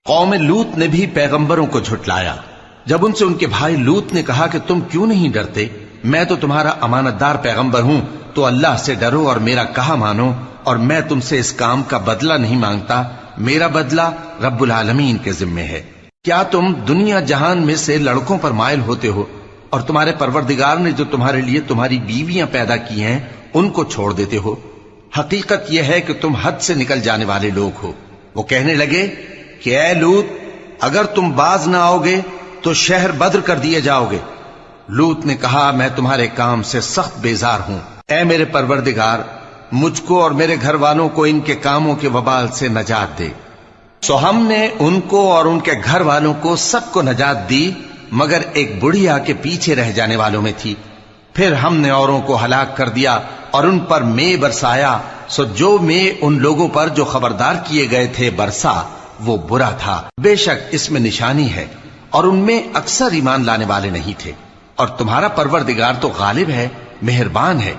قوم لوط نے بھی پیغمبروں کو جھٹلایا۔ جب ان سے ان کے بھائی لوط نے کہا کہ تم کیوں نہیں ڈرتے، میں تو تمہارا امانت دار پیغمبر ہوں، تو اللہ سے ڈرو اور میرا کہا مانو، اور میں تم سے اس کام کا بدلہ نہیں مانگتا، میرا بدلہ رب العالمین کے ذمے ہے۔ کیا تم دنیا جہان میں سے لڑکوں پر مائل ہوتے ہو، اور تمہارے پروردگار نے جو تمہارے لیے تمہاری بیویاں پیدا کی ہیں ان کو چھوڑ دیتے ہو؟ حقیقت یہ ہے کہ تم حد سے نکل جانے والے لوگ ہو۔ وہ کہنے لگے کہ اے لوط، اگر تم باز نہ آؤ گے تو شہر بدر کر دیے جاؤ گے۔ لوط نے کہا میں تمہارے کام سے سخت بیزار ہوں، اے میرے پروردگار مجھ کو اور میرے گھر والوں کو ان کے کاموں کے وبال سے نجات دے۔ سو ہم نے ان کو اور ان کے گھر والوں کو سب کو نجات دی، مگر ایک بڑھیا کے پیچھے رہ جانے والوں میں تھی۔ پھر ہم نے اوروں کو ہلاک کر دیا اور ان پر مے برسایا، سو جو مے ان لوگوں پر جو خبردار کیے گئے تھے برسا وہ برا تھا۔ بے شک اس میں نشانی ہے، اور ان میں اکثر ایمان لانے والے نہیں تھے، اور تمہارا پروردگار تو غالب ہے، مہربان ہے۔